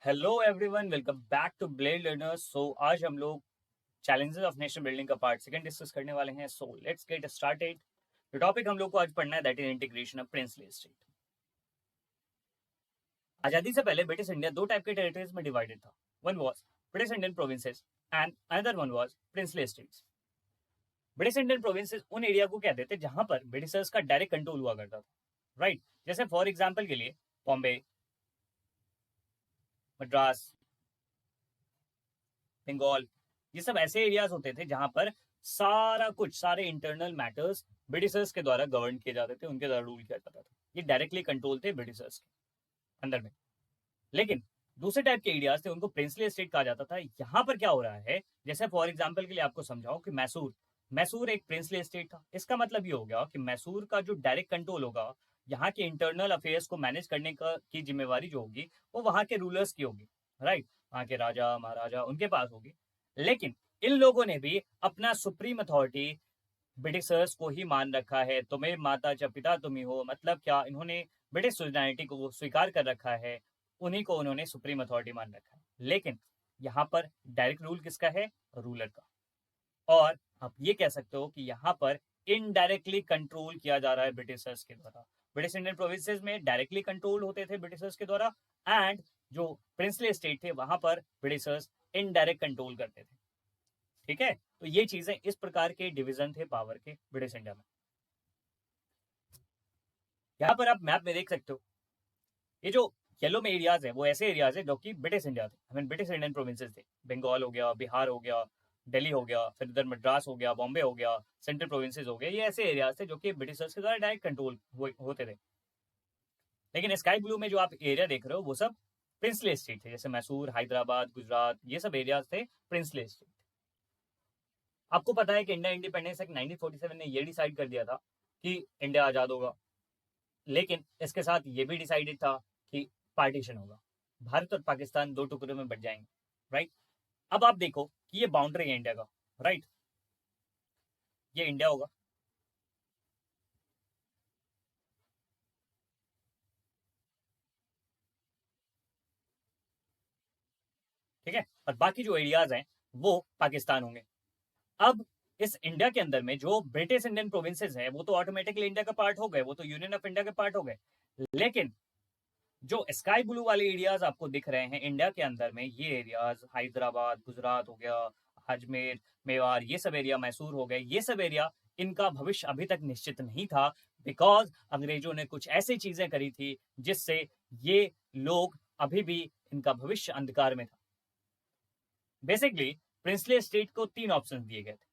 Hello everyone, welcome back to blade learners. आज हम लोग चैलेंजेस ऑफ नेशन बिल्डिंग का पार्ट सेकंड डिस्कस करने वाले हैं। Let's get started. जो टॉपिक हम लोग को आज पढ़ना है that is integration of princely state. आजादी से पहले ब्रिटिश इंडिया दो टाइप के टेरिटरीज में डिवाइडेड था। One was British Indian provinces and another one was princely states. British Indian provinces उन एरिया को कहते थे जहां पर ब्रिटिशर्स का डायरेक्ट कंट्रोल हुआ करता था, राइट? जैसे फॉर एग्जाम्पल के लिए बॉम्बे, मद्रास, बंगाल, ये सब ऐसे एरियाज होते थे जहां पर सारा कुछ, सारे इंटरनल मैटर्स ब्रिटिशर्स के द्वारा गवर्न किए जाते थे, उनके द्वारा रूल किया जाता था। ये डायरेक्टली कंट्रोल थे ब्रिटिशर्स के अंदर में। लेकिन दूसरे टाइप के एरियाज थे, उनको प्रिंसली स्टेट कहा जाता था। यहाँ पर क्या हो रहा है, जैसे फॉर एग्जाम्पल के लिए आपको समझाओ कि मैसूर मैसूर एक प्रिंसली स्टेट था। इसका मतलब ये हो गया कि मैसूर का जो डायरेक्ट कंट्रोल होगा, यहाँ के इंटरनल अफेयर्स को मैनेज करने की जिम्मेवारी जो होगी वो वहाँ के रूलर्स की होगी, राइट? वहाँ के राजा महाराजा उनके पास होगी। लेकिन इन लोगों ने भी अपना सुप्रीम अथॉरिटी ब्रिटिशर्स को ही मान रखा है। तुम्हें माता च पिता तुम ही हो, मतलब क्या, इन्होंने ब्रिटिश सोसाइटी को स्वीकार कर रखा है, उन्हीं को उन्होंने सुप्रीम अथॉरिटी मान रखा है। लेकिन यहाँ पर डायरेक्ट रूल किसका है? रूलर का। और आप ये कह सकते हो कि यहाँ पर इनडायरेक्टली कंट्रोल किया जा रहा है ब्रिटिशर्स के द्वारा। ब्रिटिश इंडियन प्रोविंसेस में डायरेक्टली कंट्रोल होते थे ब्रिटिशर्स के द्वारा, एंड जो प्रिंसली स्टेट थे वहां पर ब्रिटिशर्स इनडायरेक्ट कंट्रोल करते थे। ठीक है, तो ये चीजें, इस प्रकार के डिवीजन थे पावर के ब्रिटिश इंडिया में। यहाँ पर आप मैप में देख सकते हो, ये जो येलो में एरियाज है वो ऐसे एरियाज है जो कि ब्रिटिश इंडिया थे, I mean British Indian provinces थे। बंगाल हो गया, बिहार हो गया, दिल्ली हो गया, फिर इधर मद्रास हो गया, बॉम्बे हो गया, सेंट्रल प्रोविंसेस हो गए। ये ऐसे एरियाज थे जो कि ब्रिटिशर्स के द्वारा डायरेक्ट कंट्रोल होते थे। लेकिन स्काई ब्लू में जो आप एरिया देख रहे हो वो सब प्रिंसली स्टेट थे, जैसे मैसूर, हैदराबाद, गुजरात, ये सब एरियाज थे प्रिंसली स्टेट। आपको पता है कि इंडिया इंडिपेंडेंस एक्ट 1947 ने ये डिसाइड कर दिया था कि इंडिया आज़ाद होगा, लेकिन इसके साथ ये भी डिसाइडेड था कि पार्टीशन होगा, भारत और पाकिस्तान दो टुकड़ों में बट जाएंगे, राइट? अब आप देखो कि ये बाउंड्री है इंडिया का, राइट? ये इंडिया होगा, ठीक है, और बाकी जो एरियाज हैं वो पाकिस्तान होंगे। अब इस इंडिया के अंदर में जो ब्रिटिश इंडियन प्रोविंसेस हैं वो तो ऑटोमेटिकली इंडिया का पार्ट हो गए, वो तो यूनियन ऑफ इंडिया के पार्ट हो गए। लेकिन जो स्काई ब्लू वाले एरियाज आपको दिख रहे हैं इंडिया के अंदर में, ये एरियाज हैदराबाद, गुजरात हो गया, अजमेर, मेवाड़, ये सब एरिया, मैसूर हो गए, ये सब एरिया, इनका भविष्य अभी तक निश्चित नहीं था, बिकॉज अंग्रेजों ने कुछ ऐसी चीजें करी थी जिससे ये लोग अभी भी, इनका भविष्य अंधकार में था। बेसिकली प्रिंसली स्टेट को तीन ऑप्शन दिए गए थे।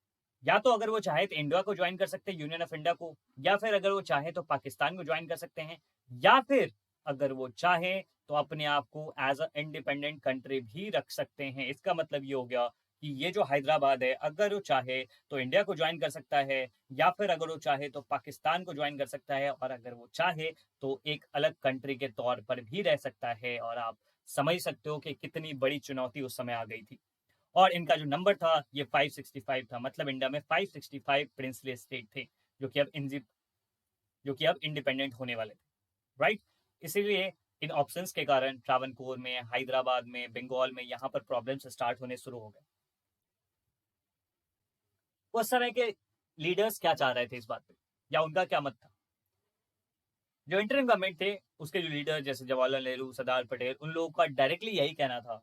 या तो अगर वो चाहे तो इंडिया को ज्वाइन कर सकते हैं, यूनियन ऑफ इंडिया को, या फिर अगर वो चाहे तो पाकिस्तान को ज्वाइन कर सकते हैं, या फिर अगर वो चाहे तो अपने आप को एज अ इंडिपेंडेंट कंट्री भी रख सकते हैं। इसका मतलब ये हो गया कि ये जो हैदराबाद है, अगर वो चाहे तो इंडिया को ज्वाइन कर सकता है, या फिर अगर वो चाहे तो पाकिस्तान को ज्वाइन कर सकता है, और अगर वो चाहे तो एक अलग कंट्री के तौर पर भी रह सकता है। और आप समझ सकते हो कि कितनी बड़ी चुनौती उस समय आ गई थी। और इनका जो नंबर था ये 565 था, मतलब इंडिया में 565 प्रिंसली स्टेट थे जो कि अब इंडिपेंडेंट होने वाले थे, राइट? इसीलिए इन ऑप्शंस के कारण ट्रावनकोर में, हैदराबाद में, बंगाल में यहाँ पर प्रॉब्लम्स स्टार्ट होने शुरू हो गए। उस समय के लीडर्स क्या चाह रहे थे इस बात पे, या उनका क्या मत था? जो इंटरिम गवर्नमेंट थे उसके जो लीडर जैसे जवाहरलाल नेहरू, सरदार पटेल, उन लोगों का डायरेक्टली यही कहना था,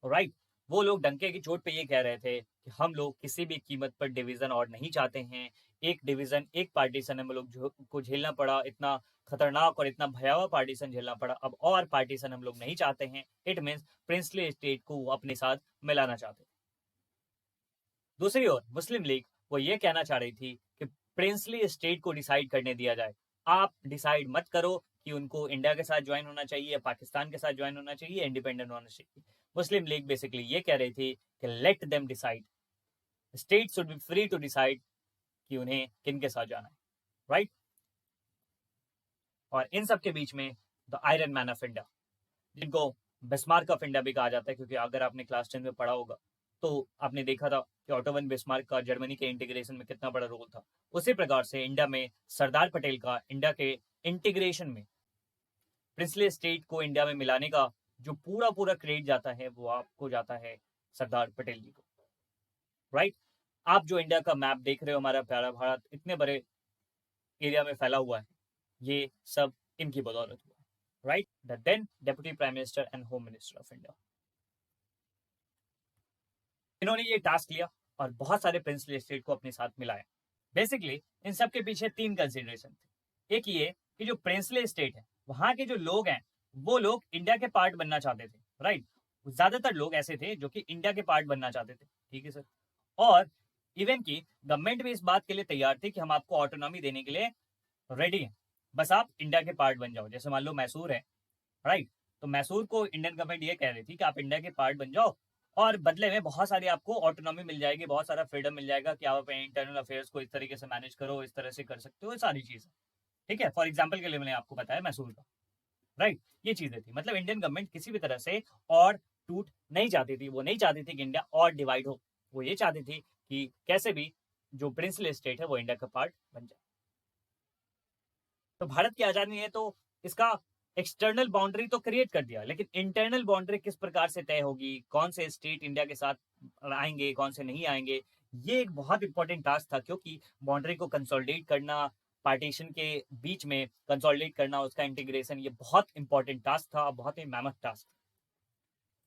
राइट? वो लोग डंके की चोट पे ये कह रहे थे कि हम लोग किसी भी कीमत पर डिवीजन और नहीं चाहते हैं। एक डिवीजन, एक पार्टीशन हम लोग को झेलना पड़ा, इतना खतरनाक और इतना भयावह पार्टीशन झेलना पड़ा, अब और पार्टीशन हम लोग नहीं चाहते हैं। इट मीन्स प्रिंसली स्टेट को वो अपने साथ मिलाना चाहते। दूसरी ओर मुस्लिम लीग वो ये कहना चाह रही थी कि प्रिंसली स्टेट को डिसाइड करने दिया जाए, आप डिसाइड मत करो कि उनको इंडिया के साथ ज्वाइन होना चाहिए या पाकिस्तान के साथ ज्वाइन होना चाहिए, इंडिपेंडेंट होना चाहिए। मुस्लिम लीग बेसिकली ये कह रही थी कि let them decide, state should be free to decide कि उन्हें किन के साथ जाना है, राइट? और इन सब के बीच में the iron man of India, जिनको बिस्मार्क ऑफ इंडिया भी कहा जाता है, क्योंकि अगर आपने क्लास 10 में पढ़ा होगा तो आपने देखा था कि ऑटो वन बिस्मार्क का जर्मनी के इंटीग्रेशन में कितना बड़ा रोल था। उसी प्रकार से इंडिया में सरदार पटेल का इंडिया के इंटीग्रेशन में, प्रिंसली स्टेट को इंडिया में मिलाने का जो पूरा पूरा क्रेडिट जाता है वो आपको जाता है सरदार पटेल जी को, राइट। आप जो इंडिया का मैप देख रहे हो, हमारा प्यारा भारत इतने बड़े एरिया में फैला हुआ है, ये सब इनकी बदौलत हुआ, right. The then deputy prime minister and home minister of India, इन्होंने ये टास्क लिया और बहुत सारे प्रिंसली स्टेट को अपने साथ मिलाया। बेसिकली इन सब के पीछे तीन कंसिडरेशन थे। एक ये कि जो प्रिंसली स्टेट है, वहां के जो लोग हैं, वो लोग इंडिया के पार्ट बनना चाहते थे, राइट। ज्यादातर लोग ऐसे थे जो कि इंडिया के पार्ट बनना चाहते थे, ठीक है सर। और इवन की गवर्नमेंट भी इस बात के लिए तैयार थी कि हम आपको ऑटोनॉमी देने के लिए रेडी हैं, बस आप इंडिया के पार्ट बन जाओ। जैसे मान लो मैसूर है, राइट, तो मैसूर को इंडियन गवर्नमेंट ये कह रही थी कि आप इंडिया के पार्ट बन जाओ और बदले में बहुत सारी आपको ऑटोनॉमी मिल जाएगी, बहुत सारा फ्रीडम मिल जाएगा कि आप अपने इंटरनल अफेयर्स को इस तरीके से मैनेज करो, इस तरह से कर सकते हो, ये सारी चीजें, ठीक है। फॉर एग्जाम्पल के लिए मैंने आपको बताया मैसूर का, राइट। ये चीजें थी, मतलब इंडियन गवर्नमेंट किसी भी तरह से और टूट नहीं चाहती थी, वो नहीं चाहती थी कि इंडिया और डिवाइड हो, वो ये चाहती थी कि कैसे भी जो प्रिंसली स्टेट है वो इंडिया का पार्ट बन जाए। तो भारत की आजादी है तो इसका एक्सटर्नल बाउंड्री तो क्रिएट कर दिया, लेकिन इंटरनल बाउंड्री किस प्रकार से तय होगी, कौन से स्टेट इंडिया के साथ आएंगे, कौन से नहीं आएंगे, ये एक बहुत इंपॉर्टेंट टास्क था, क्योंकि बाउंड्री को कंसोलिडेट करना, पार्टीशन के बीच में कंसोलिडेट करना, उसका इंटीग्रेशन, ये बहुत इंपॉर्टेंट टास्क था, बहुत ही मेहनत टास्क।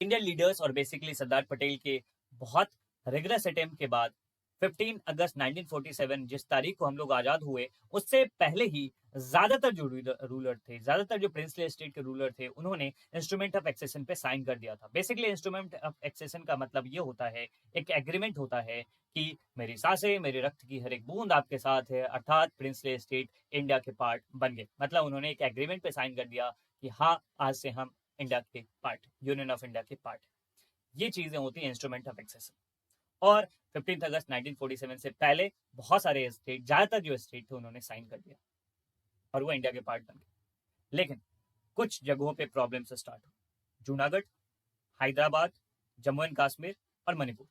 इंडियन लीडर्स और बेसिकली सरदार पटेल के बहुत रिगरस अटेम्प्ट के बाद 15 अगस्त 1947 जिस तारीख को हम लोग आजाद हुए, उससे पहले ही ज्यादातर जो रूलर थे, ज्यादातर जो प्रिंसली स्टेट के रूलर थे, उन्होंने इंस्ट्रूमेंट ऑफ एक्सेशन पे साइन कर दिया था। बेसिकली इंस्ट्रूमेंट ऑफ एक्सेशन का मतलब ये होता है, एक एग्रीमेंट होता है कि मेरी सांसें, मेरे रक्त की हर एक बूंद आपके साथ है, अर्थात प्रिंसली स्टेट इंडिया के पार्ट बन गए। मतलब उन्होंने एक एग्रीमेंट पे साइन कर दिया कि हाँ, आज से हम इंडिया के पार्ट, यूनियन ऑफ इंडिया के पार्ट। ये चीजें होती हैं इंस्ट्रूमेंट ऑफ एक्सेशन। और 15 अगस्त 1947 से पहले बहुत सारे स्टेट, ज्यादातर जो स्टेट थे, उन्होंने साइन कर दिया और वो इंडिया के पार्ट बन गए। लेकिन कुछ जगहों पे प्रॉब्लम्स स्टार्ट हुई। जूनागढ़, हैदराबाद, जम्मू एंड कश्मीर और मणिपुर,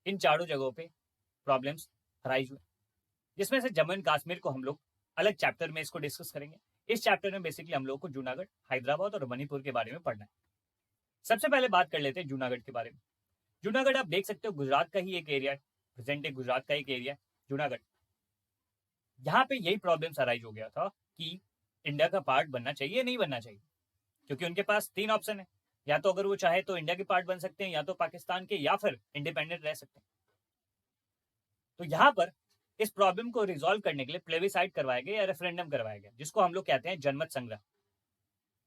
इन चारों जगहों पे प्रॉब्लम्स अराइज हुए, जिसमें से जम्मू एंड कश्मीर को हम लोग अलग चैप्टर में इसको डिस्कस करेंगे। इस चैप्टर में बेसिकली हम लोग को जूनागढ़, हैदराबाद और मणिपुर के बारे में पढ़ना है। सबसे पहले बात कर लेते हैं जूनागढ़ के बारे में। जूनागढ़ आप देख सकते हो गुजरात का ही एक एरिया है, प्रेजेंट डे गुजरात का एक एरिया है जूनागढ़। यहाँ पे यही प्रॉब्लम्स अराइज हो गया था कि इंडिया का पार्ट बनना चाहिए, नहीं बनना चाहिए, क्योंकि उनके पास तीन ऑप्शन है, या तो अगर वो चाहे तो इंडिया के पार्ट बन सकते हैं, या तो पाकिस्तान के, या फिर इंडिपेंडेंट रह सकते हैं। तो यहाँ पर इस प्रॉब्लम को रिजॉल्व करने के लिए प्लेबिसाइड करवाया गया या रेफरेंडम करवाया गया, जिसको हम लोग कहते हैं जनमत संग्रह।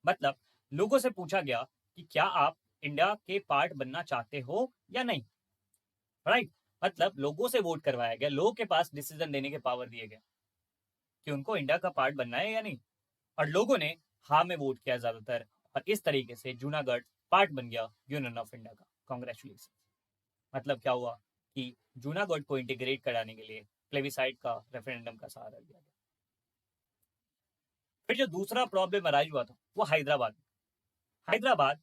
मतलब लोगों से पूछा गया कि क्या आप इंडिया के पार्ट बनना चाहते हो या नहीं, राइट। मतलब लोगों से वोट करवाया गया, लोगों के पास डिसीजन देने के पावर दिए गए कि उनको इंडिया का पार्ट बनना है या नहीं, और लोगों ने हाँ में वोट किया ज्यादातर, और इस तरीके से जूनागढ़ पार्ट बन गया यूनियन ऑफ इंडिया का। कॉन्ग्रेचुलेशन। मतलब क्या हुआ कि जूनागढ़ को इंटीग्रेट कराने के लिए प्लेबिसाइड का, रेफरेंडम का सहारा लिया गया। फिर जो दूसरा प्रॉब्लम अराइज हुआ था वो हैदराबाद। हैदराबाद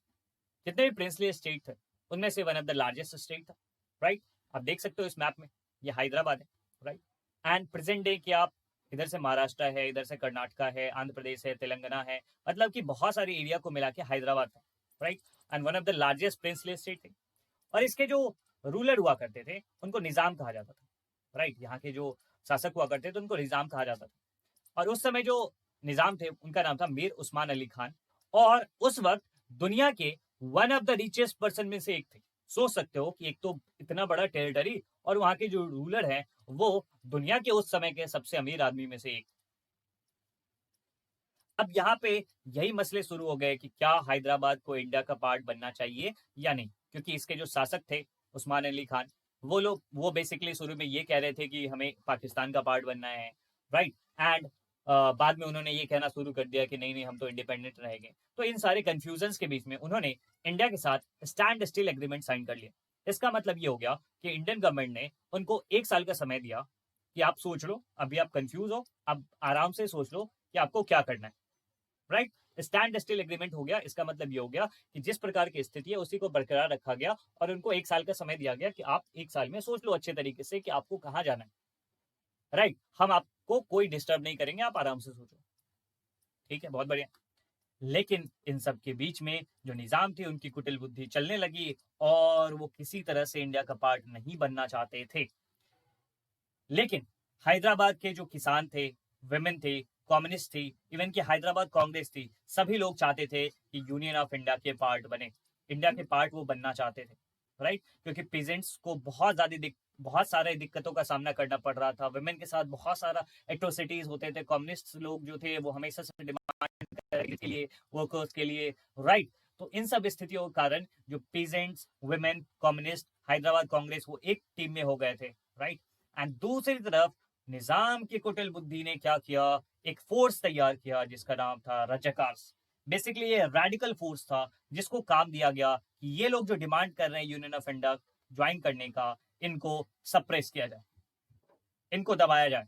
जितने भी प्रिंसली स्टेट थे, उनमें से one of the largest state था, राइट। आप देख सकते हो इस मैप में, ये हैदराबाद है, राइट। एंड प्रेजेंट डे की आप इधर से महाराष्ट्र है, इधर से कर्नाटका है, आंध्र प्रदेश है, तेलंगाना है, मतलब कि बहुत सारे एरिया को मिला के हैदराबाद था, right. And one of the largest princely state थे। और इसके जो रूलर हुआ करते थे उनको निजाम कहा जाता था, राइट। यहाँ के जो शासक हुआ करते थे उनको निजाम कहा जाता था। और उस समय जो निजाम थे उनका नाम था मीर उस्मान अली खान, और उस वक्त दुनिया के one of the richest person में से एक थे। सोच सकते हो कि एक तो इतना बड़ा टेरिटरी, और वहां के जो रूलर हैं वो दुनिया के उस समय के सबसे अमीर आदमी में से एक। अब यहाँ पे यही मसले शुरू हो गए कि क्या हैदराबाद को इंडिया का पार्ट बनना चाहिए या नहीं, क्योंकि इसके जो शासक थे उस्मान अली खान, वो बेसिकली शुरू में ये कह रहे थे कि हमें पाकिस्तान का पार्ट बनना है, राइट। एंड बाद में उन्होंने ये कहना शुरू कर दिया कि नहीं नहीं, हम तो इंडिपेंडेंट रहेंगे। तो इन सारे कंफ्यूजन के बीच में उन्होंने इंडिया के साथ स्टैंड स्टिल एग्रीमेंट साइन कर लिया। इसका मतलब ये हो गया कि इंडियन गवर्नमेंट ने उनको 1 साल का समय दिया कि आप सोच लो, अभी आप कंफ्यूज हो, अब आराम से सोच लो कि आपको क्या करना है, राइट। स्टैंड स्टिल एग्रीमेंट हो गया। इसका मतलब ये हो गया कि जिस प्रकार की स्थिति है उसी को बरकरार रखा गया, और उनको 1 साल का समय दिया गया कि आप 1 साल में सोच लो अच्छे तरीके से कि आपको कहाँ जाना है, राइट। हम आपको कोई डिस्टर्ब नहीं करेंगे, आप आराम से सोचो, ठीक है, बहुत बढ़िया। लेकिन इन सब के बीच में जो निजाम थे उनकी कुटिल बुद्धि चलने लगी और वो किसी तरह से इंडिया का पार्ट नहीं बनना चाहते थे। लेकिन हैदराबाद के जो किसान थे, वुमेन थे, कम्युनिस्ट थी, इवन की हैदराबाद कांग्रेस थी, सभी लोग चाहते थे कि यूनियन ऑफ इंडिया के पार्ट बने, इंडिया के पार्ट वो बनना चाहते थे, राइट? क्योंकि पीजेंट्स को बहुत सारे दिक्कतों का सामना करना पड़ रहा था, वुमेन के साथ बहुत सारा एट्रोसिटीज होते थे, कम्युनिस्ट लोग जो थे वो हमेशा से डिमांड के लिए, वर्कर्स के लिए, राइट? तो इन सब स्थितियों के कारण जो peasants, women, communist, Hyderabad Congress वो एक टीम में हो गए थे, राइट? एंड दूसरी तरफ निजाम की कुटिल बुद्धि ने क्या किया, एक फोर्स तैयार किया जिसका नाम था रजाकार्स। बेसिकली ये रेडिकल फोर्स था जिसको काम दिया गया कि ये लोग जो डिमांड कर रहे हैं यूनियन ऑफ इंडिया ज्वाइन करने का, इनको सप्रेस किया जाए, इनको दबाया जाए।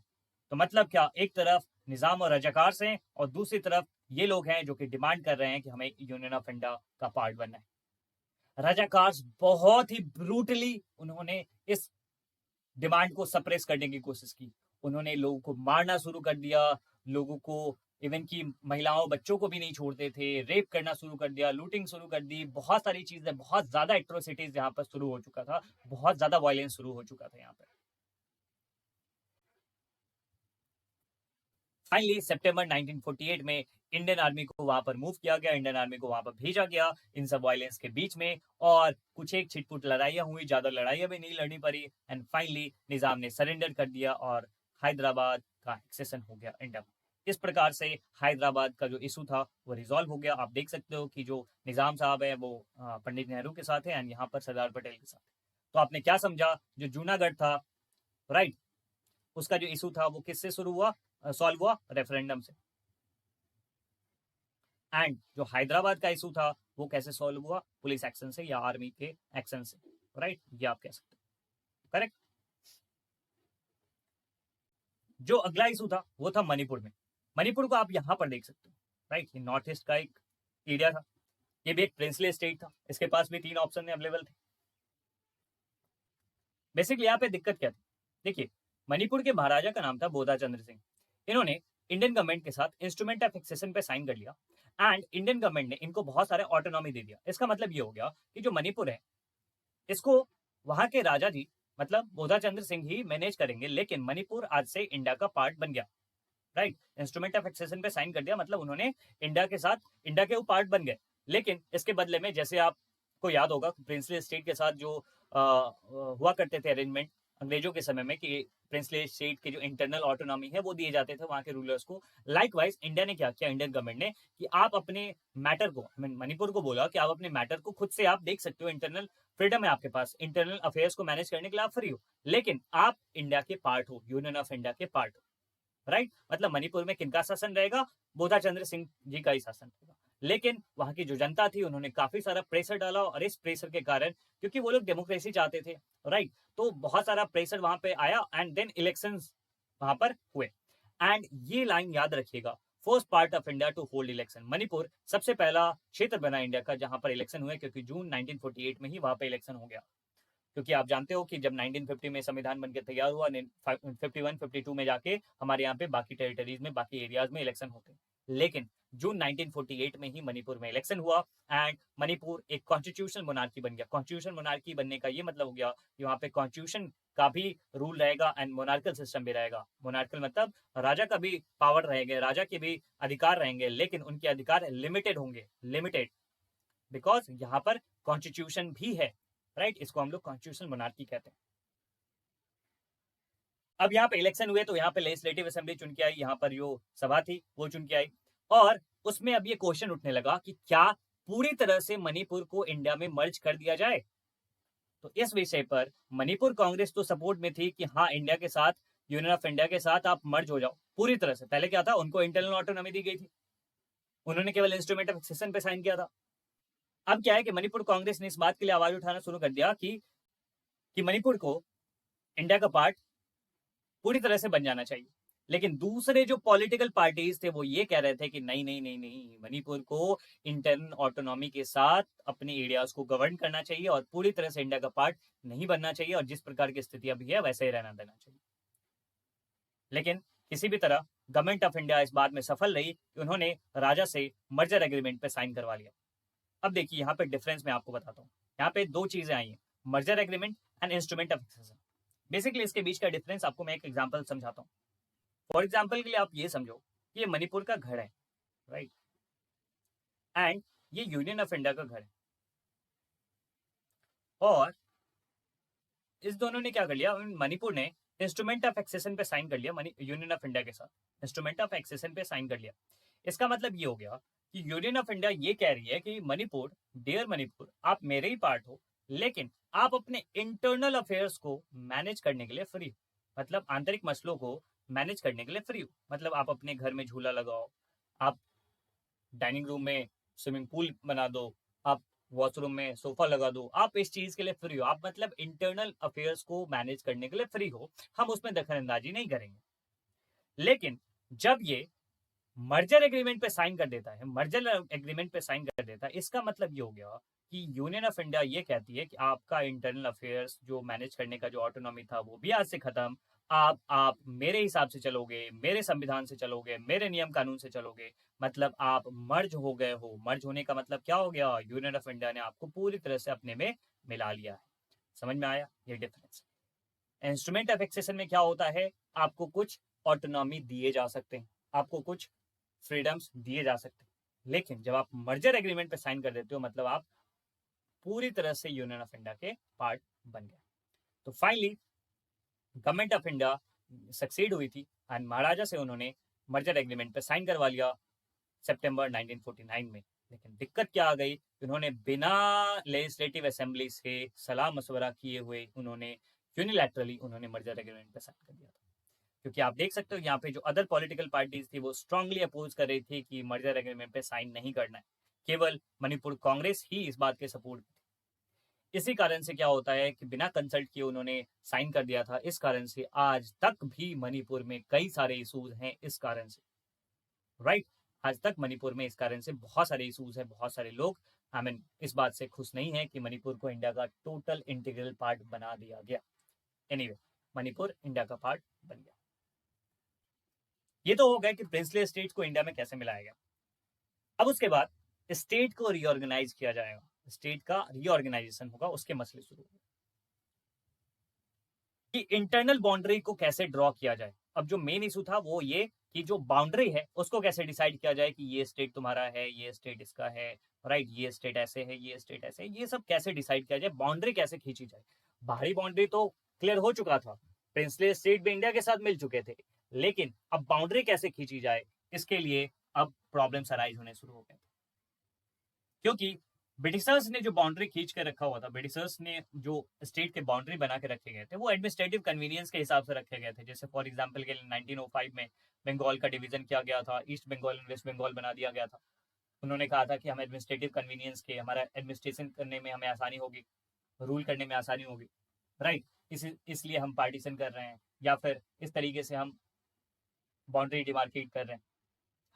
तो मतलब क्या, एक तरफ निजाम और रजाकार हैं और दूसरी तरफ ये लोग हैं जो कि डिमांड कर रहे हैं कि हमें यूनियन ऑफ इंडिया का पार्ट बनना है। रजाकार बहुत ही ब्रूटली उन्होंने इस डिमांड को सप्रेस करने की कोशिश की। उन्होंने लोगों को मारना शुरू कर दिया, लोगों को, इवन की महिलाओं बच्चों को भी नहीं छोड़ते थे, रेप करना शुरू कर दिया, लूटिंग शुरू कर दी, बहुत सारी चीजें, बहुत ज्यादा एट्रोसिटीज यहाँ पर शुरू हो चुका था, बहुत ज्यादा वायलेंस शुरू हो चुका था यहाँ पर। फाइनली सितंबर 1948 में इंडियन आर्मी को वहां पर मूव किया गया, इंडियन आर्मी को वहां पर भेजा गया इन सब वायलेंस के बीच में, और कुछ एक छिटपुट लड़ाइयां हुई, ज्यादा लड़ाइयां भी नहीं लड़नी पड़ी, एंड फाइनली निजाम ने सरेंडर कर दिया और हैदराबाद का एक्सेशन हो गया इंडिया में। इस प्रकार से हैदराबाद का जो इशू था वो रिजॉल्व हो गया। आप देख सकते हो कि जो निजाम साहब है वो पंडित नेहरू के साथ है एंड यहाँ पर सरदार पटेल के साथ। तो आपने क्या समझा, जो जूनागढ़ था, राइट, उसका जो इशू था वो किससे शुरू हुआ, सॉल्व हुआ, रेफरेंडम से। एंड जो हैदराबाद का इशू था वो कैसे सॉल्व हुआ, पुलिस एक्शन से या आर्मी के एक्शन से, राइट? ये आप कह सकते हो, करेक्ट। जो अगला इशू था वो था मणिपुर में। मणिपुर को आप यहां पर देख सकते हो, राइट? ये नॉर्थ ईस्ट का एक एरिया था, ये भी एक प्रिंसली स्टेट था, इसके पास भी 3 ऑप्शन अवेलेबल थे। बेसिकली यहाँ पे दिक्कत क्या थी, देखिए, मणिपुर के महाराजा का नाम था बोधा चंद्र सिंह। इन्होंने इंडियन गवर्नमेंट के साथ इंस्ट्रूमेंट ऑफ फिक्सेशन पे साइन कर लिया एंड इंडियन गवर्नमेंट ने इनको बहुत सारे ऑटोनॉमी दे दिया। इसका मतलब ये हो गया कि जो मणिपुर है इसको वहां के राजा जी, मतलब बोधा चंद्र सिंह ही मैनेज करेंगे, लेकिन मणिपुर आज से इंडिया का पार्ट बन गया, राइट? इंस्ट्रूमेंट ऑफ एक्सेशन पे साइन कर दिया, मतलब उन्होंने इंडिया के साथ, इंडिया के वो पार्ट बन गए। लेकिन इसके बदले में, जैसे आपको याद होगा, प्रिंसली स्टेट के साथ जो हुआ करते थे अरेंजमेंट अंग्रेजों के समय में, कि प्रिंसली स्टेट के जो इंटरनल ऑटोनॉमी है वो दिए जाते थे वहां के रूलर्स को। लाइकवाइज इंडिया ने क्या किया, इंडियन गवर्नमेंट ने, कि आप अपने मैटर को, मणिपुर को बोला कि आप अपने मैटर को खुद से आप देख सकते हो, इंटरनल फ्रीडम है आपके पास, इंटरनल अफेयर्स को मैनेज करने के लिए आप फ्री हो, लेकिन आप इंडिया के पार्ट हो, यूनियन ऑफ इंडिया के पार्ट हो, राइट? मतलब मणिपुर में किनका शासन रहेगा, बोधा चंद्र सिंह जी का ही शासन रहेगा। लेकिन वहां की जो जनता थी उन्होंने काफी सारा प्रेशर डाला, और इस प्रेशर के कारण, क्योंकि वो लोग डेमोक्रेसी चाहते थे, राइट, तो बहुत सारा प्रेशर वहां पे आया एंड देन इलेक्शंस वहां पर हुए। एंड ये लाइन याद रखिएगा, first part of India to hold election, Manipur सबसे पहला क्षेत्र बना इंडिया का जहां पर इलेक्शन हुए, क्योंकि जून 1948 में ही वहां पे इलेक्शन हो गया। क्योंकि आप जानते हो कि जब 1950 में संविधान बनकर तैयार हुआ, 51 52 में जाके हमारे यहाँ पे बाकी टेरिटरीज में, बाकी एरियाज में इलेक्शन होते हैं, लेकिन जून 1948 में ही मणिपुर में इलेक्शन हुआ एंड मणिपुर एक कॉन्स्टिट्यूशनल मोनार्की बन गया। कॉन्स्टिट्यूशन मोनार्की बनने का ये मतलब हो गया कि वहाँ पे कॉन्स्टिट्यूशन का भी रूल रहेगा एंड मोनार्कल सिस्टम भी रहेगा। मोनार्कल मतलब राजा का भी पावर रहेंगे, राजा के भी अधिकार रहेंगे, लेकिन उनके अधिकार लिमिटेड होंगे, लिमिटेड, बिकॉज यहाँ पर कॉन्स्टिट्यूशन भी है, राइट? इसको हम लोग कॉन्स्टिट्यूशनल मोनार्की कहते हैं। अब यहाँ पे इलेक्शन हुए तो यहाँ पे लेजिस्लेटिव असेंबली चुन के आई, यहाँ पर जो सभा थी वो चुन के आई, और उसमें अब ये क्वेश्चन उठने लगा कि क्या पूरी तरह से मणिपुर को इंडिया में मर्ज कर दिया जाए। तो इस विषय पर मणिपुर कांग्रेस तो सपोर्ट में थी कि हाँ, इंडिया के साथ, यूनियन ऑफ इंडिया के साथ आप मर्ज हो जाओ पूरी तरह से। पहले क्या था, उनको इंटरनल ऑटोनॉमी दी गई थी, उन्होंने केवल इंस्ट्रूमेंट ऑफ एक्सेशन पे साइन किया था। अब क्या है कि मणिपुर कांग्रेस ने इस बात के लिए आवाज उठाना शुरू कर दिया कि मणिपुर को इंडिया का पार्ट पूरी तरह से बन जाना चाहिए। लेकिन दूसरे जो पॉलिटिकल पार्टीज थे वो ये कह रहे थे कि नहीं नहीं नहीं नहीं, मणिपुर को इंटरनल ऑटोनॉमी के साथ अपने एरियाज को गवर्न करना चाहिए और पूरी तरह से इंडिया का पार्ट नहीं बनना चाहिए, और जिस प्रकार की स्थिति अभी है वैसे ही रहना देना चाहिए। लेकिन किसी भी तरह गवर्नमेंट ऑफ इंडिया इस बात में सफल रही कि उन्होंने राजा से मर्जर एग्रीमेंट पे साइन करवा लिया। अब देखिए यहाँ पे डिफरेंस मैं आपको बताता हूँ। यहाँ पे दो चीजें आई हैं, merger agreement and instrument of accession. Basically इसके बीच का डिफरेंस आपको मैं एक एग्जांपल समझाता हूँ। फॉर एग्जांपल के लिए आप ये समझो कि ये मणिपुर का घर है, राइट, एंड ये यूनियन ऑफ इंडिया का घर है, और इस दोनों ने क्या कर लिया, मणिपुर ने इंस्ट्रूमेंट ऑफ एक्सेशन पे साइन कर लिया यूनियन ऑफ इंडिया के साथ, इंस्ट्रूमेंट ऑफ एक्सेशन पे साइन कर लिया। इसका मतलब ये हो गया कि यूनियन ऑफ इंडिया ये कह रही है कि मणिपुर, डियर मणिपुर, आप मेरे ही पार्ट हो, लेकिन आप अपने इंटरनल अफेयर्स को मैनेज करने के लिए फ्री हो। मतलब आंतरिक मसलों को मैनेज करने के लिए फ्री हो। मतलब आप अपने घर में झूला लगाओ, आप डाइनिंग रूम में स्विमिंग पूल बना दो, आप वॉशरूम में सोफा लगा दो, आप इस चीज के लिए फ्री हो। आप मतलब इंटरनल अफेयर्स को मैनेज करने के लिए फ्री हो, हम उसमें दखल अंदाजी नहीं करेंगे। लेकिन जब ये मर्जर एग्रीमेंट पे साइन कर देता है, मर्जर एग्रीमेंट पे साइन कर देता है, इसका मतलब ये हो गया कि यूनियन ऑफ इंडिया ये कहती है कि आपका इंटरनल अफेयर्स जो मैनेज करने का जो ऑटोनॉमी था वो भी आज से खत्म। आप मेरे हिसाब से चलोगे, मेरे संविधान से चलोगे, मेरे नियम कानून से चलोगे। मतलब आप मर्ज हो गए हो। मर्ज होने का मतलब क्या हो गया, यूनियन ऑफ इंडिया ने आपको पूरी तरह से अपने में मिला लिया है। समझ में आया ये डिफरेंस? इंस्ट्रूमेंट ऑफ एक्सेशन में क्या होता है, आपको कुछ ऑटोनॉमी दिए जा सकते हैं, आपको कुछ फ्रीडम्स दिए जा सकते हैं, लेकिन जब आप मर्जर एग्रीमेंट पे साइन कर देते हो मतलब आप पूरी तरह से यूनियन ऑफ इंडिया के पार्ट बन गए। तो finally government of India succeed हुई थी एंड महाराजा से उन्होंने मर्जर एग्रीमेंट पे साइन करवा लिया सितंबर 1949 में। लेकिन दिक्कत क्या आ गई, उन्होंने बिना लेजिस्लेटिव असेंबली से सलाह मशवरा किए हुए उन्होंने यूनिलैटरली उन्होंने मर्जर एग्रीमेंट पे साइन कर दिया था। क्योंकि आप देख सकते हो यहाँ पे जो अदर पॉलिटिकल पार्टीज थी वो स्ट्रांगली अपोज कर रही थी कि मर्जर एग्रीमेंट पे साइन नहीं करना है। केवल मणिपुर कांग्रेस ही इस बात के सपोर्ट में थी। इसी कारण से क्या होता है कि बिना कंसल्ट किए उन्होंने साइन कर दिया था। इस कारण से आज तक भी मणिपुर में कई सारे इशूज हैं इस कारण से, राइट। आज तक मणिपुर में इस कारण से बहुत सारे इशूज हैं। बहुत सारे लोग इस बात से खुश नहीं है कि मणिपुर को इंडिया का टोटल इंटीग्रल पार्ट बना दिया गया। एनीवे, मणिपुर इंडिया का पार्ट बन गया। ये तो हो गया कि प्रिंसली स्टेट को इंडिया में कैसे मिलाया गया। अब उसके बाद स्टेट को रीऑर्गेनाइज किया जाएगा, स्टेट का रीऑर्गेनाइजेशन होगा, उसके मसले शुरू होंगे कि इंटरनल बाउंड्री को कैसे ड्रॉ किया जाए। अब जो मेन इशू था वो ये कि जो बाउंड्री है उसको कैसे डिसाइड किया जाए कि ये स्टेट तुम्हारा है, ये स्टेट इसका है, राइट, ये स्टेट ऐसे है, ये स्टेट ऐसे है, ये सब कैसे डिसाइड किया जाए, बाउंड्री कैसे खींची जाए। बाहरी बाउंड्री तो क्लियर हो चुका था, प्रिंसली स्टेट भी इंडिया के साथ मिल चुके थे, लेकिन अब बाउंड्री कैसे खींची जाए इसके लिए अब प्रॉब्लम्स अराइज होने शुरू हो गए। क्योंकि ब्रिटिशर्स ने जो बाउंड्री खींच के रखा हुआ था, ब्रिटिशर्स ने जो स्टेट के बाउंड्री बना के रखे गए थे वो एडमिनिस्ट्रेटिव कन्वीनियंस के हिसाब से रखे गए थे। जैसे फॉर एग्जांपल के लिए 1905 में बंगाल का डिवीजन किया गया था, ईस्ट बंगाल और वेस्ट बंगाल बना दिया गया था। उन्होंने कहा था कि हम एडमिनिस्ट्रेटिव कन्वीनियंस के, हमारा एडमिनिस्ट्रेशन करने में हमें आसानी होगी, रूल करने में आसानी होगी, राइट, इसलिए हम पार्टीशन कर रहे हैं, या फिर इस तरीके से हम बाउंड्री डिमार्केट कर रहे हैं।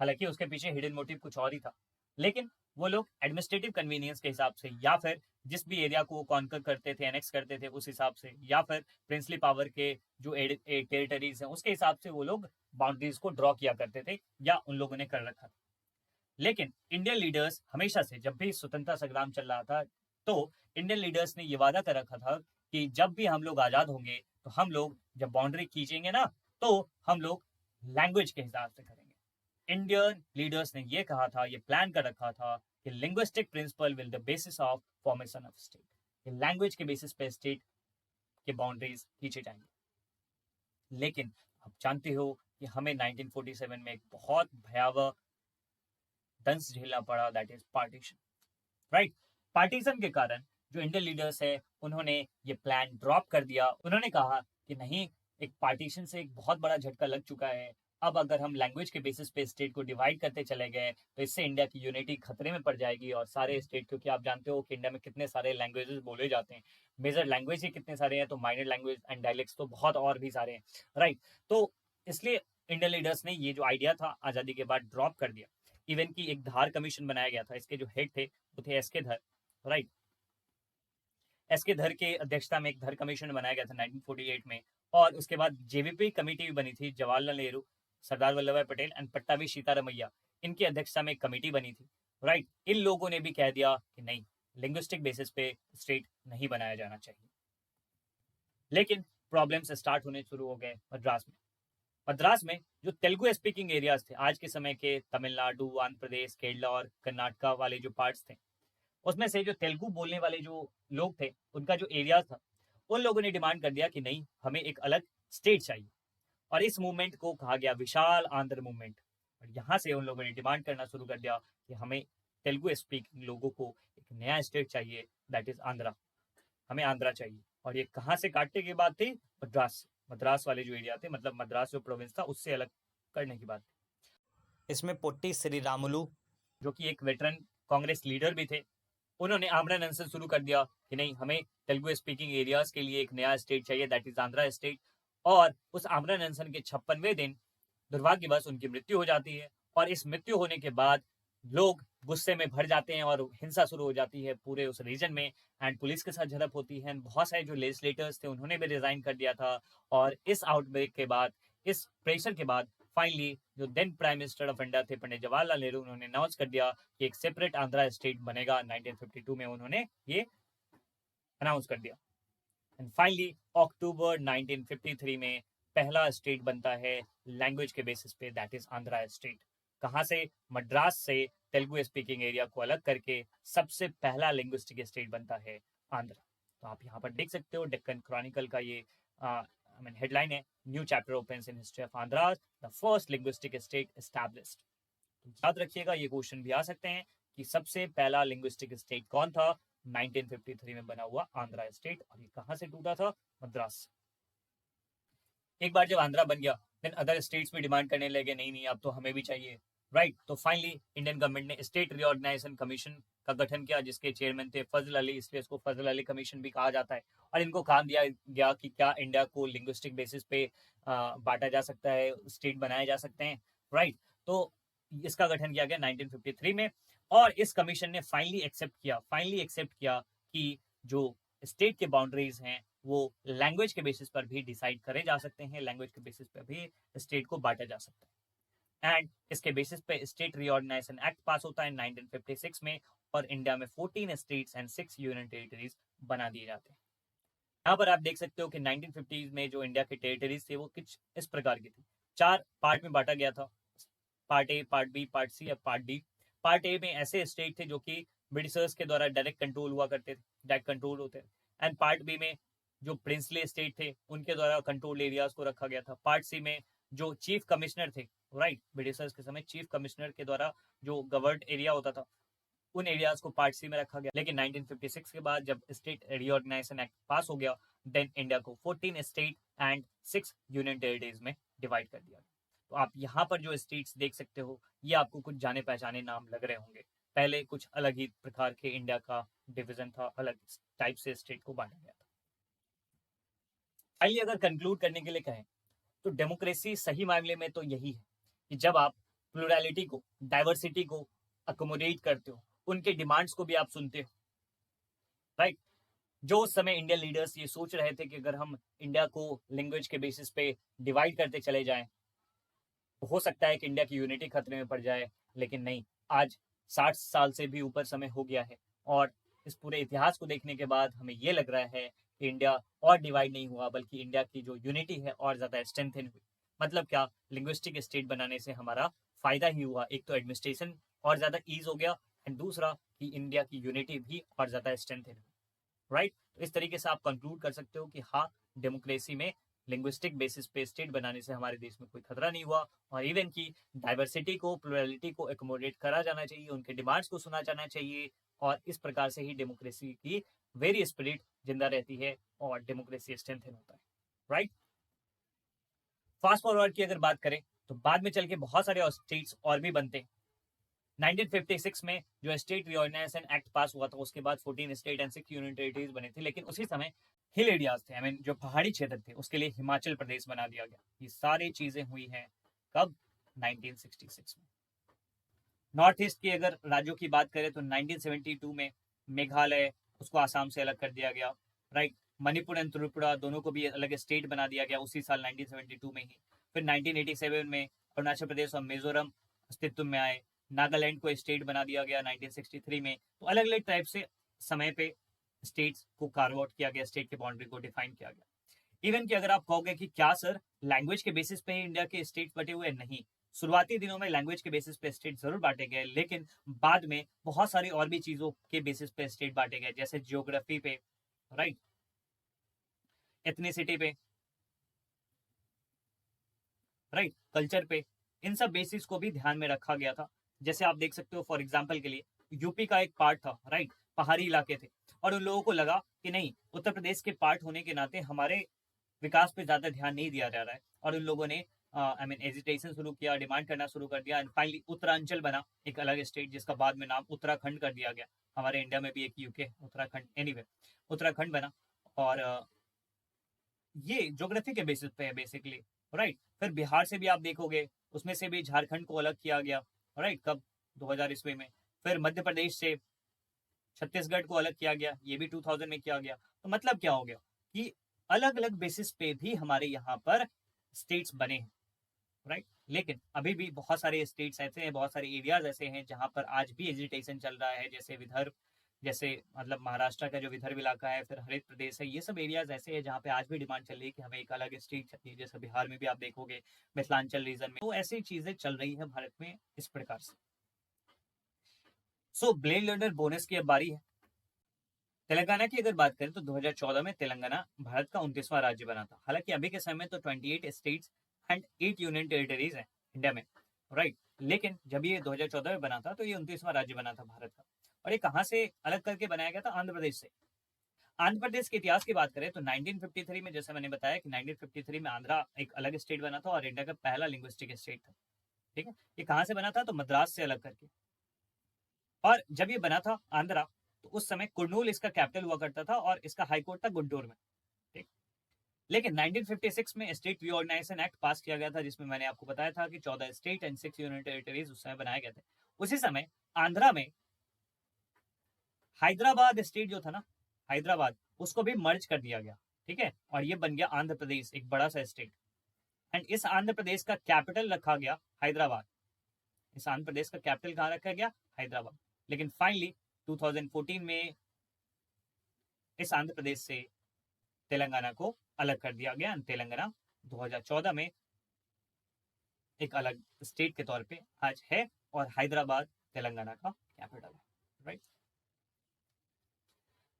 हालांकि उसके पीछे हिडन मोटिव कुछ और ही था, लेकिन वो लोग एडमिनिस्ट्रेटिव कन्वीनियंस के हिसाब से, या फिर जिस भी एरिया को कॉन्कर करते थे, एनेक्स करते थे, उस हिसाब से, या फिर प्रिंसली पावर के जो टेरिटरीज हैं उसके हिसाब से वो लोग बाउंड्रीज को ड्रॉ किया करते थे, या उन लोगों ने कर रखा था। लेकिन इंडियन लीडर्स हमेशा से, जब भी स्वतंत्रता संग्राम चल रहा था, तो इंडियन लीडर्स ने ये वादा कर रखा था कि जब भी हम लोग आजाद होंगे तो हम लोग जब बाउंड्री खींचेंगे ना तो हम लोग लैंग्वेज के हिसाब से करेंगे। इंडियन लीडर्स ने ये कहा था, ये प्लान कर रखा था कि linguistic principle will the basis of formation of state, कि लैंग्वेज के बेसिस पे स्टेट के बाउंड्रीज खींचे जाएंगे। लेकिन आप जानते हो कि हमें 1947 में एक बहुत भयावह दंश झेलना पड़ा, that is partition, right. Partition के कारण जो इंडियन लीडर्स है उन्होंने ये प्लान ड्रॉप कर दिया। उन्होंने कहा कि नहीं, एक पार्टीशन से एक बहुत बड़ा झटका लग चुका है, अब अगर हम लैंग्वेज के बेसिस पे स्टेट को डिवाइड करते चले गए तो इससे इंडिया की यूनिटी खतरे में पड़ जाएगी। और सारे स्टेट, क्योंकि आप जानते हो कि इंडिया में कितने सारे लैंग्वेजेस बोले जाते हैं, मेजर लैंग्वेज ही कितने सारे हैं, तो माइनर लैंग्वेज एंड डायलेक्ट्स तो बहुत और भी सारे हैं, राइट। तो इसलिए इंडियन लीडर्स ने ये जो आइडिया था आज़ादी के बाद ड्रॉप कर दिया। इवन की एक धार कमीशन बनाया गया था, इसके जो हेड थे वो थे एस के धर, राइट। एस के धर के अध्यक्षता में एक धर कमीशन बनाया गया था 1948 में। और उसके बाद जेवीपी कमेटी भी बनी थी, जवाहरलाल नेहरू सरदार वल्लभ भाई पटेल एंड पट्टाभी सीतारमैया, इनकी अध्यक्षता में एक कमेटी बनी थी, राइट। इन लोगों ने भी कह दिया कि नहीं, लिंग्विस्टिक बेसिस पे स्टेट नहीं बनाया जाना चाहिए। लेकिन प्रॉब्लम्स स्टार्ट होने शुरू हो गए मद्रास में। मद्रास में जो तेलुगु स्पीकिंग एरियाज थे, आज के समय के तमिलनाडु, आंध्र प्रदेश, केरला और कर्नाटका वाले जो पार्ट्स थे, उसमें से जो तेलुगु बोलने वाले जो लोग थे, उनका जो एरिया था, उन लोगों ने डिमांड कर दिया कि नहीं, हमें एक अलग स्टेट चाहिए। और इस मूवमेंट को कहा गया विशाल आंध्र मूवमेंट। और यहाँ से उन लोगों ने डिमांड करना शुरू कर दिया कि हमें तेलुगु स्पीकिंग लोगों को एक नया स्टेट चाहिए, दैट इज आंध्रा। हमें आंध्रा चाहिए। और ये कहाँ से काटने की बात थी? मद्रास से। मद्रास वाले जो एरिया थे, मतलब मद्रास जो प्रोविंस था, उससे अलग करने की बात थी। इसमें पोट्टी श्रीरामुलु, जो कि एक वेटरन कांग्रेस लीडर भी थे, उन्होंने आमरण अनशन शुरू कर दिया कि नहीं, हमें तेलुगु स्पीकिंग एरियाज के लिए एक नया स्टेट चाहिए, दैट इज आंध्रा स्टेट। और उस आमरण अनशन के 56वें दिन दुर्भाग्यवश उनकी मृत्यु हो जाती है। और इस मृत्यु होने के बाद लोग गुस्से में भर जाते हैं और हिंसा शुरू हो जाती है पूरे उस रीजन में, एंड पुलिस के साथ झड़प होती है। बहुत सारे जो लेजिस्लेटर्स थे, उन्होंने भी रिजाइन कर दिया था। और इस आउटब्रेक के बाद, इस प्रेशर के बाद, फाइनली जो then prime minister of India थे पंडित जवाहरलाल नेहरू, उन्होंने अनाउंस कर दिया कि एक सेपरेट आंध्रा स्टेट बनेगा। 1952 में उन्होंने ये अनाउंस कर दिया। एंड फाइनली अक्टूबर 1953 में पहला स्टेट बनता है लैंग्वेज के बेसिस पे, दैट इज आंध्रा स्टेट। कहाँ से? मद्रास से तेलुगु स्पीकिंग एरिया को अलग करके सबसे पहला लिंग्विस्टिक स्टेट बनता है आंध्रा। तो आप यहाँ पर देख सकते हो डेक्कन क्रॉनिकल का ये हेडलाइन है, new chapter opens in history of Andhra, the first linguistic state established. याद रखिएगा, ये क्वेश्चन भी आ सकते हैं कि सबसे पहला लिंग्विस्टिक स्टेट कौन था? 1953 में बना हुआ आंध्रा स्टेट। और ये कहां से टूटा था? मद्रास। एक बार जब आंध्रा बन गया, देन अदर स्टेट्स भी डिमांड करने लगे, नहीं नहीं, अब तो हमें भी चाहिए, राइट। तो फाइनली इंडियन गवर्नमेंट ने स्टेट रीऑर्गेनाइजेशन कमीशन का गठन किया, जिसके चेयरमैन थे फजल अली, इसलिए इसको फजल अली कमीशन भी कहा जाता है। और इनको काम दिया गया कि क्या इंडिया को लिंग्विस्टिक बेसिस पे बांटा जा सकता है, स्टेट बनाए जा सकते हैं, राइट। तो इसका गठन किया गया 1953 में। और इस कमीशन ने फाइनली एक्सेप्ट किया कि जो स्टेट के बाउंड्रीज हैं वो लैंग्वेज के बेसिस पर भी डिसाइड करे जा सकते हैं, लैंग्वेज के बेसिस पर भी स्टेट को बांटा जा सकता है। एंड इसके बेसिस पे स्टेट रीऑर्गेनाइजेशन एक्ट पास होता है 1956 में, और इंडिया में 14 स्टेट्स एंड 6 यूनियन टेरिटरीज बना दिए जाते हैं। यहाँ पर आप देख सकते हो कि 1950s में जो इंडिया के टेरिटरीज थे वो कुछ इस प्रकार की थी। 4 पार्ट में बांटा गया था, part A, part B, part C या पार्ट डी। पार्ट ए में ऐसे स्टेट थे जो कि ब्रिटिशर्स के द्वारा डायरेक्ट कंट्रोल हुआ करते थे, डायरेक्ट कंट्रोल होते थे। एंड पार्ट बी में जो प्रिंसली स्टेट थे, उनके द्वारा कंट्रोल एरियाज को रखा गया था। पार्ट सी में जो चीफ कमिश्नर थे, राइट, ब्रिटिशर्स के समय चीफ कमिश्नर के द्वारा जो गवर्नड एरिया होता था, उन एरियाज को पार्ट सी में रखा गया। लेकिन 1956 के बाद जब स्टेट रीऑर्गेनाइजेशन एक्ट पास हो गया, देन इंडिया को 14 स्टेट एंड 6 यूनियन टेरिटरीज में डिवाइड कर दिया। तो आप यहाँ पर जो स्टेट्स देख सकते हो, ये आपको कुछ जाने पहचाने नाम लग रहे होंगे। पहले कुछ अलग ही प्रकार के इंडिया का डिवीजन था, अलग टाइप से स्टेट को बांटा गया था। आइए अगर कंक्लूड करने के लिए कहें तो डेमोक्रेसी सही मामले में तो यही है कि जब आप प्लुरलिटी को, डाइवर्सिटी को अकोमोडेट करते हो, उनके डिमांड्स को भी आप सुनते हो, राइट। जो उस समय इंडियन लीडर्स ये सोच रहे थे कि अगर हम इंडिया को लैंग्वेज के बेसिस पे डिवाइड करते चले जाएं तो हो सकता है कि इंडिया की यूनिटी खतरे में पड़ जाए, लेकिन नहीं, आज 60 साल से भी ऊपर समय हो गया है और इस पूरे इतिहास को देखने के बाद हमें ये लग रहा है कि इंडिया और डिवाइड नहीं हुआ, बल्कि इंडिया की जो यूनिटी है और ज़्यादा स्ट्रेंथन हुई। मतलब क्या? लिंग्विस्टिक स्टेट बनाने से हमारा फायदा ही हुआ। एक तो एडमिनिस्ट्रेशन और ज़्यादा ईज हो गया, एंड दूसरा कि इंडिया की यूनिटी भी और ज़्यादा स्ट्रेंथन हुई, राइट। तो इस तरीके से आप कंक्लूड कर सकते हो कि हाँ, डेमोक्रेसी में लिंग्विस्टिक बेसिस पे स्टेट बनाने से हमारे देश में कोई खतरा नहीं हुआ, और इवन की डाइवर्सिटी को, प्लुरलिटी को एकोमोडेट करा जाना चाहिए, उनके डिमांड्स को सुना जाना चाहिए, और इस प्रकार से ही डेमोक्रेसी की वेरी स्पिरिट जिंदा रहती है और डेमोक्रेसी स्ट्रेंथन होता है, राइट। फास्ट फॉरवर्ड की अगर बात करें तो बाद में चल के बहुत सारे स्टेट्स और भी बनते हैं। 1956 में जो स्टेट रीऑर्गेनाइजेशन एक्ट पास हुआ था, उसके बाद 14 स्टेट एंड 6 यूनियन टेरिटरीज बने थे, लेकिन उसी समय हिल एरियाज थे, आई मीन जो पहाड़ी क्षेत्र थे, उसके लिए हिमाचल प्रदेश बना दिया गया। ये सारी चीजें हुई हैं कब? 1966 में। नॉर्थ ईस्ट की अगर राज्यों की बात करें तो 1972 में मेघालय, उसको आसाम से अलग कर दिया गया, राइट। मणिपुर एंड त्रिपुरा दोनों को भी अलग स्टेट बना दिया गया उसी साल 1972 में ही। फिर 1987 में अरुणाचल प्रदेश और मिजोरम अस्तित्व में आए, नागालैंड को स्टेट बना दिया गया 1963 में। तो अलग अलग टाइप से समय पे स्टेट्स को कार्व आउट किया गया, स्टेट की बाउंड्री को डिफाइन किया गया। इवन कि अगर आप कहोगे कि क्या सर लैंग्वेज के बेसिस पे ही इंडिया के स्टेट्स बटे हुए, नहीं, शुरुआती दिनों में लैंग्वेज के बेसिस पे स्टेट जरूर बांटे गए, लेकिन बाद में बहुत सारी और भी चीजों के बेसिस पे स्टेट बांटे गए, जैसे जियोग्राफी पे, राइट, एथनिसिटी पे, राइट, कल्चर पे, इन सब बेसिस को भी ध्यान में रखा गया था। जैसे आप देख सकते हो फॉर एग्जाम्पल के लिए यूपी का एक पार्ट था, राइट, पहाड़ी इलाके थे, और उन लोगों को लगा कि नहीं, उत्तर प्रदेश के पार्ट होने के नाते हमारे विकास पे ज्यादा ध्यान नहीं दिया जा रहा है, और उन लोगों ने एजिटेशन शुरू किया, डिमांड करना शुरू कर दिया, एंड फाइनली उत्तरांचल बना एक अलग स्टेट, जिसका बाद में नाम उत्तराखंड कर दिया गया। हमारे इंडिया में भी एक यूके उत्तराखंड, एनीवे उत्तराखंड बना। और ये ज्योग्राफी के बेसिस पे है बेसिकली, राइट। फिर बिहार से भी आप देखोगे, उसमें से भी झारखंड को अलग किया गया, राइट, कब, 2000 ईस्वी में। फिर मध्य प्रदेश से छत्तीसगढ़ को अलग किया गया, ये भी 2000 में किया गया। तो मतलब क्या हो गया कि अलग अलग बेसिस पे भी हमारे यहाँ पर स्टेट्स बने हैं, राइट। लेकिन अभी भी बहुत सारे स्टेट्स ऐसे हैं, बहुत सारे एरियाज ऐसे हैं जहां पर आज भी एजिटेशन चल रहा है, जैसे विदर्भ, जैसे मतलब महाराष्ट्र का जो विदर्भ इलाका है, फिर हरित प्रदेश है, ये सब एरियाज ऐसे हैं जहाँ पे आज भी डिमांड चल रही है कि हमें एक अलग स्टेट चाहिए। जैसे बिहार में भी आप देखोगे, मिथिलांचल रीजन में, तो ऐसी चीजें चल रही है भारत में इस प्रकार से। सो ब्लेड लर्नर बोनस की अब बारी है। तेलंगाना की अगर बात करें तो 2014 में तेलंगाना भारत का 29वां राज्य बना था। हालांकि अभी के समय में तो 28 स्टेट्स एंड 8 यूनियन टेरिटरीज है इंडिया में, राइट। लेकिन जब ये 2014 में बना था तो ये 29वां राज्य बना था भारत का। और ये कहाँ से अलग करके बनाया गया था? आंध्र प्रदेश से। आंध्र प्रदेश के इतिहास की बात करें तो 1953 में, जैसे मैंने बताया कि 1953 में आंध्रा एक अलग स्टेट बना था और इंडिया का पहला लिंग्विस्टिक स्टेट था, ठीक है। ये कहाँ से बना था? तो मद्रास से अलग करके। और जब ये बना था आंध्रा, तो उस समय कुर्नूल इसका कैपिटल हुआ करता था और इसका हाईकोर्ट था गुंटूर में, ठीक। लेकिन 1956 में स्टेट रीऑर्गेनाइजेशन एक्ट पास किया गया था, जिसमें मैंने आपको बताया था कि 14 स्टेट एंड 6 यूनियन टेरिटरीज उस समय बनाए गए थे। उसी समय आंध्रा में हैदराबाद स्टेट जो था ना, हैदराबाद, उसको भी मर्ज कर दिया गया, ठीक है, और ये बन गया आंध्र प्रदेश, एक बड़ा सा स्टेट। एंड इस आंध्र प्रदेश का कैपिटल रखा गया हैदराबाद। इस आंध्र प्रदेश का कैपिटल कहाँ रखा गया? हैदराबाद। लेकिन फाइनली 2014 में इस आंध्र प्रदेश से तेलंगाना को अलग कर दिया गया। तेलंगाना 2014 में एक अलग स्टेट के तौर पे आज है, और हैदराबाद तेलंगाना का कैपिटल है, राइट।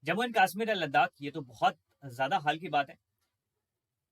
जम्मू एंड कश्मीर और लद्दाख, ये तो बहुत ज्यादा हाल की बात है।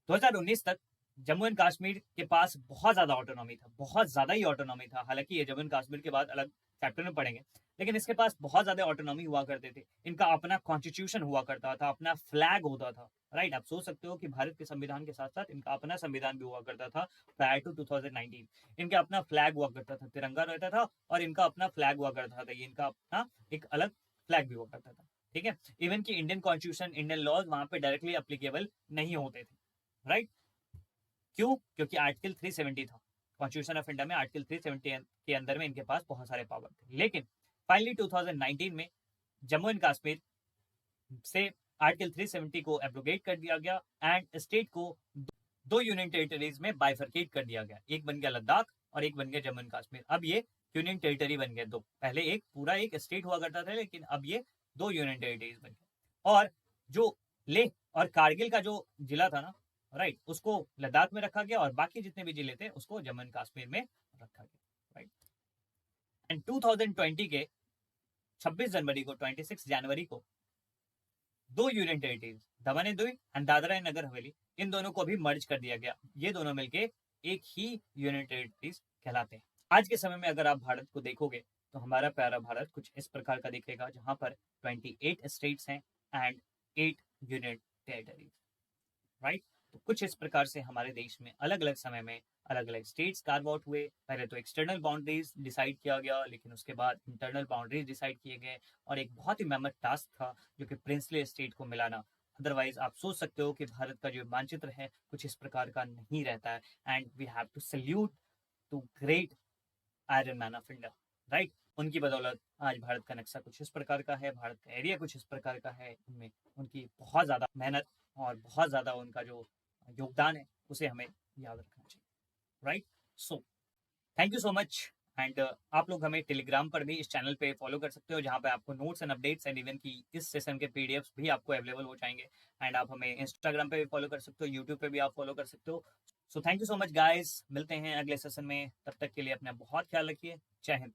2019 तक जम्मू एंड कश्मीर के पास बहुत ज्यादा ऑटोनॉमी था, बहुत ज्यादा ही ऑटोनॉमी था। हालांकि ये जम्मू एंड कश्मीर के बाद अलग चैप्टर में पढ़ेंगे, लेकिन इसके पास बहुत ज्यादा ऑटोनॉमी हुआ करते थे। इनका अपना कॉन्स्टिट्यूशन हुआ करता था, अपना फ्लैग होता था, राइट। आप सोच सकते हो कि भारत के संविधान के साथ साथ इनका अपना संविधान भी हुआ करता था प्रायर टू 2019। इनका अपना फ्लैग हुआ करता था, तिरंगा रहता था, और इनका अपना फ्लैग हुआ करता था, ये इनका अपना एक अलग फ्लैग भी हुआ करता था, ठीक है। इवन की इंडियन कॉन्स्टिट्यूशन, इंडियन लॉज वहां पे डायरेक्टली अप्लीकेबल नहीं होते थे, राइट। क्यों? क्योंकि आर्टिकल 370 था कॉन्स्टिट्यूशन ऑफ इंडिया में। आर्टिकल 370 के अंदर में इनके पास बहुत सारे पावर थे। लेकिन फाइनली 2019 में जम्मू एंड कश्मीर से आर्टिकल 370 को एब्रोगेट कर दिया गया एंड स्टेट को दो यूनियन टेरिटरीज में बाइफरकेट कर दिया गया। एक बन गया लद्दाख और एक बन गया जम्मू एंड कश्मीर। अब ये यूनियन टेरिटरी बन गए दो। पहले एक पूरा एक स्टेट हुआ करता था, लेकिन अब ये दो यूनियन टेरिटरीज बन गए। और जो लेह और कारगिल का जो जिला था ना, राइट, उसको लद्दाख में रखा गया, और बाकी जितने भी जिले थे उसको जम्मू एंड कश्मीर में रखा गया, राइट। एंड 2020 के 26 जनवरी को, 26 जनवरी को दो union territories, Daman and Diu and Dadra and Nagar Haveli, इन दोनों को भी मर्ज कर दिया गया। ये दोनों मिलके एक ही यूनियन टेरिटरीज कहलाते हैं। आज के समय में अगर आप भारत को देखोगे तो हमारा प्यारा भारत कुछ इस प्रकार का दिखेगा, जहां पर 28 स्टेट्स हैं एंड 8 यूनियन टेरिटरीज, राइट। तो कुछ इस प्रकार से हमारे देश में अलग अलग समय में अलग अलग स्टेट्स कार्व आउट हुए। पहले तो एक्सटर्नल बाउंड्रीज डिसाइड किया गया, लेकिन उसके बाद इंटरनल बाउंड्रीज डिसाइड किए गए, और एक बहुत ही मेहनत टास्क था जो कि प्रिंसली स्टेट को मिलाना। अदरवाइज आप सोच सकते हो कि भारत का जो मानचित्र है कुछ इस प्रकार का नहीं रहता है। And we have to salute to great iron man of India, right. उनकी बदौलत आज भारत का नक्शा कुछ इस प्रकार का है, भारत का एरिया कुछ इस प्रकार का है। उनमें उनकी बहुत ज्यादा मेहनत और बहुत ज्यादा उनका जो योगदान है उसे हमें याद रखना चाहिए, right. So thank you so much. And आप लोग हमें टेलीग्राम पर भी इस चैनल पे फॉलो कर सकते हो, जहाँ पे आपको notes and updates and even की इस सेशन के पीडीएफ्स भी आपको अवेलेबल हो जाएंगे। एंड आप हमें इंस्टाग्राम पे भी फॉलो कर सकते हो, यूट्यूब पे भी आप फॉलो कर सकते हो। So thank you so much guys, मिलते हैं अगले सेशन में, तब तक के लिए अपना बहुत ख्याल रखिए। जय हिंद।